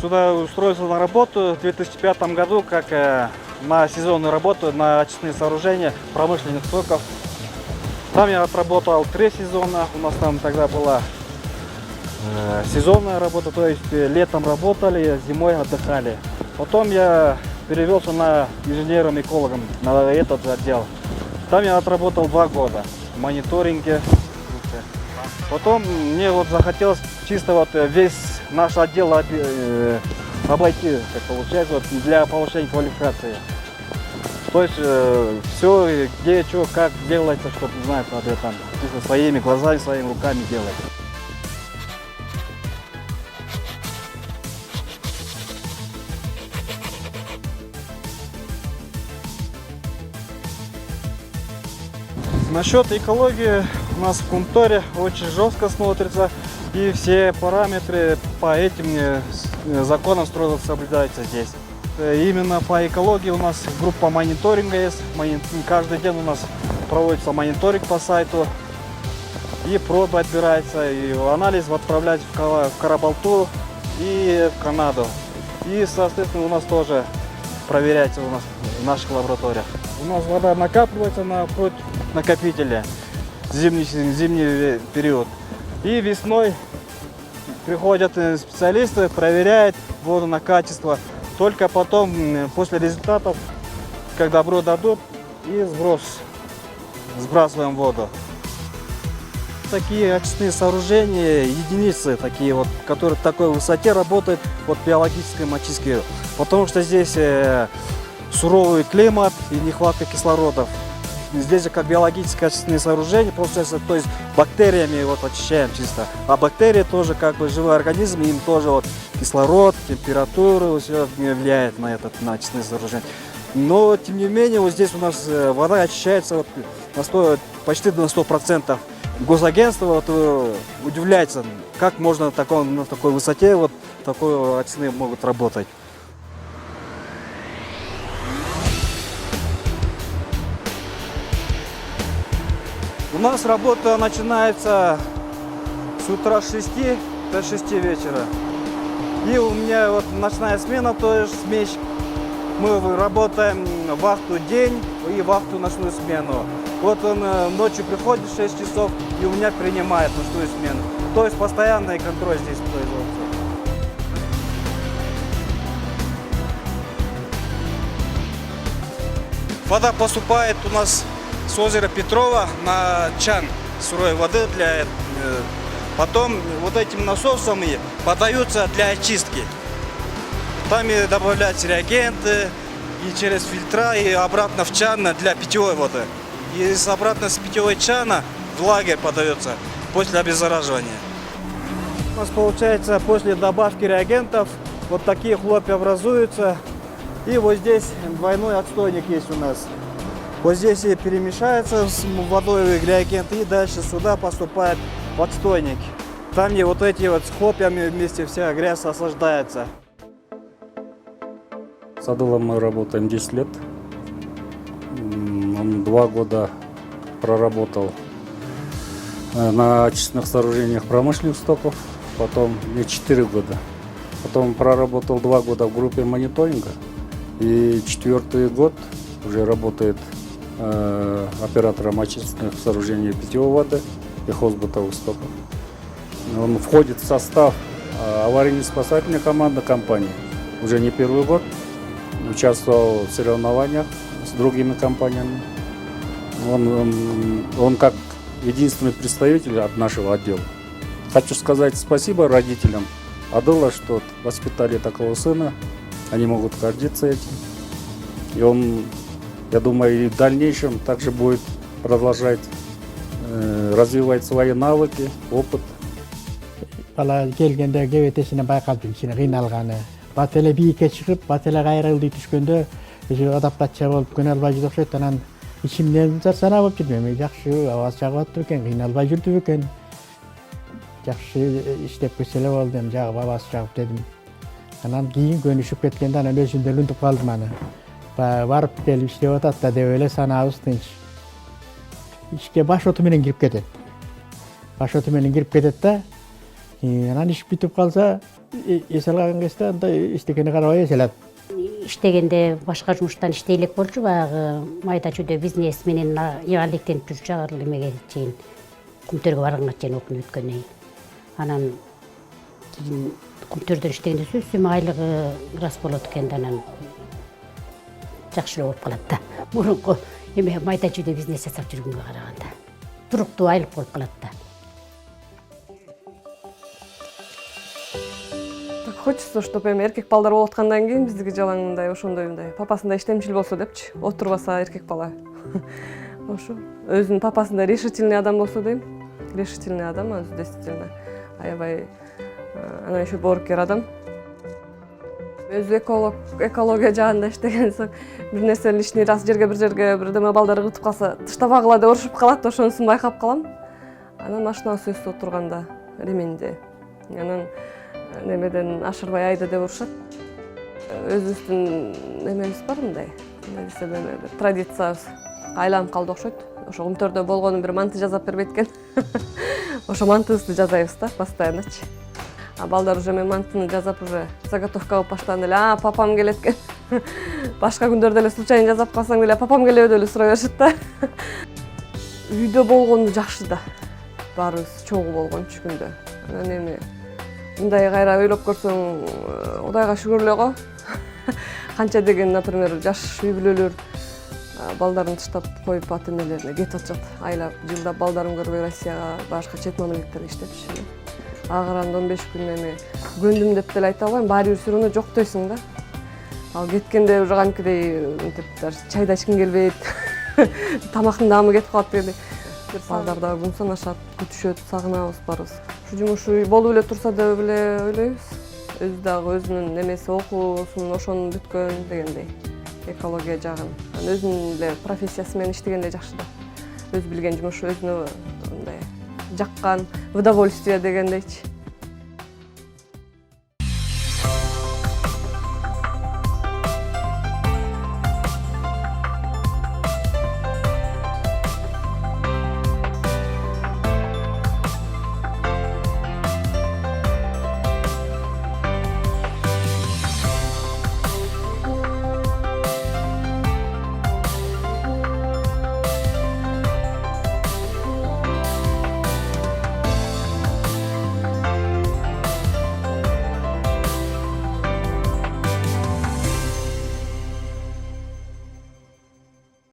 сюда устроился на работу в 2005 году как на сезонную работу на очистные сооружения промышленных стоков. Там я отработал 3 сезона. У нас там тогда была сезонная работа, то есть летом работали, зимой отдыхали. Потом я перевелся на инженером-экологом на этот же отдел. Там я отработал 2 года в мониторинге. Потом мне вот захотелось чисто вот весь наш отдел обойти, как получается, вот, для повышения квалификации. То есть все, где, что, как делается, чтобы знать об этом. Чисто своими глазами, своими руками делать. Насчет экологии у нас в конторе очень жестко смотрится, и все параметры по этим законам строго соблюдаются здесь. Именно по экологии у нас группа мониторинга есть. Каждый день у нас проводится мониторинг по сайту, и пробы отбираются, и анализ отправляется в Карабалту и в Канаду. И, соответственно, у нас тоже проверяется в наших лабораториях. У нас вода накапливается на накопителе в зимний период. И весной приходят специалисты, проверяют воду на качество. Только потом, после результатов, как добро дадут, и сбрасываем воду. Такие очистные сооружения, единицы, такие вот, которые в такой высоте работают от биологической очистки. Потому что здесь суровый климат и нехватка кислородов. Здесь же как биологические очистные сооружения, получается, то есть бактериями вот очищаем чисто. А бактерии тоже как бы живой организм, им тоже вот кислород, температура все влияет на на очистные сооружения. Но тем не менее вот здесь у нас вода очищается вот почти на 100%. Госагентство вот удивляется, как можно на такой высоте вот такой очистные могут работать. У нас работа начинается с утра с 6 до 6 вечера. И у меня вот ночная смена, то есть сменщик. Мы работаем вахту день и вахту ночную смену. Вот он ночью приходит в 6 часов и у меня принимает ночную смену. То есть постоянный контроль здесь производится. Вода поступает у нас с озера Петрова на чан сырой воды потом вот этими насосами подаются для очистки. Там и добавляются реагенты и через фильтра и обратно в чан для питьевой воды. И обратно с питьевой чана в лагерь подается после обеззараживания. У нас получается после добавки реагентов вот такие хлопья образуются. И вот здесь двойной отстойник есть у нас. Вот здесь и перемешается с водой реагенты и дальше сюда поступает в отстойник. Там где вот эти вот с хлопьями вместе вся грязь осаждается. С Адылом мы работаем 10 лет. Он 2 года проработал на очистных сооружениях промышленных стоков, потом 4 года. Потом проработал 2 года в группе мониторинга. И 4-й год уже работает оператором очистных сооружений питьевой воды и хозбытовых стоков. Он входит в состав аварийно-спасательной команды компании. Уже не 1-й год. Участвовал в соревнованиях с другими компаниями. Он как единственный представитель от нашего отдела. Хочу сказать спасибо родителям Адыла, что воспитали такого сына. Они могут гордиться этим. И он, я думаю, и в дальнейшем также будет продолжать развивать свои навыки, опыт. Бала келгенде кебетесине байкалдым кичине кыйналганы. Бат эле бийикке чыгып, бат эле кайрылдый түшкөндө өзү адаптация болуп күнө албай жүрүп окшойт. Анан ичимден зарсана болуп жүрдүм. Жакшы абаз чагып атты экен, кыйналбай жүрдү экен. Жакшы иштеп келсе эле болду, эми жагып абаз чагып дедим. Анан кийин көнүшүп кеткенде анан өзүмдө ылынтып калдым аны. Барып келип иштеп атат да деп эле санабыз тынч. Ишке баш оту менен кирип кетет. Баш оту менен кирип кетет да Анан иш бүтүп калса, эс алган кезде анда иштегени карабай эс алат. Иштегенде башка жумуштан иштей элек болчу, баягы майда чүйдө бизнес менен ыялектенип жүрчү ар эмеге чейин Күмтөргө барганга чейин окуп өткөндөн кийин. Анан Күмтөрдө иштегенде сөзсүз айлыгы раз болот экен да, анан жакшыроо болуп калат да. Мурунку эме майда чүйдө бизнес жасап жүргөнгө караганда туруктуу айлык болуп калат да. Хочется, чтобы эркек балдар болуп аткандан кийин биздики жалаң мындай ошондой мындай папасындай иштемчил болсо депчи, отурбаса эркек бала. Ошо өзүнүн папасындай решительный адам болсо дейм. Решительный адам, өзү действительно аябай анан еще боорукер адам. Өзү экология жагында иштеген соң бир нерсе лишний раз жерге бирдеме балдары кытып калса, таштабагыла деп урушуп калат, ошонусун байкап калам. Анан машина сөзсүз отурганда ременде. Анан немеден ашырбай айда деп урушат. Өзүбүздүн немебиз бар мындай. Мындай десем бир традициябыз айланып калды окшойт. Ошо Күмтөрдө болгону бир манты жазап бербейт экен. Ошо мантыбызды жазайбыз да постоянночи. А балдар уже мен мантыны жазап уже заготовка кылып баштаганда эле, папам келет экен. Башка күндөрдө эле случайно жазап калсаң деле папам келеби деп эле сурай беришет да. Үйдө болгону жакшы да. Баарыбыз чогуу болгончу күндө. Анан эми мындай кайра ойлоп көрсөң, Кудайга шүгүр эле го. Канча деген, например, жаш үй бүлөлөр балдарын таштап коюп ат эмелерине кетип атышат. Айлап, жылдап балдарын көрбөй Россияга, башка чет мамлекеттерге иштепчи. Ага караганда 15 күн эми көндүм деп деле айта албайм, баары бир всё равно жок дейсиң да. Ал кеткенде уже кантипдей мынтип чай да ичкиң келбейт. Тамактын даамы кетип калат дегендей. Балдар да күн санашат, күтүшөт, сагынабыз баарыбыз. Ушу жумуш болуп эле турса деп эле ойлойбуз. Өзү дагы өзүнүн немеси окуусун ошону бүткөн дегендей. Экология жагын. Өзүнүн эле профессиясы менен иштегенде жакшы да. Өз билген жумушу өзүнө мындай жаккан удовольствие дегендейчи.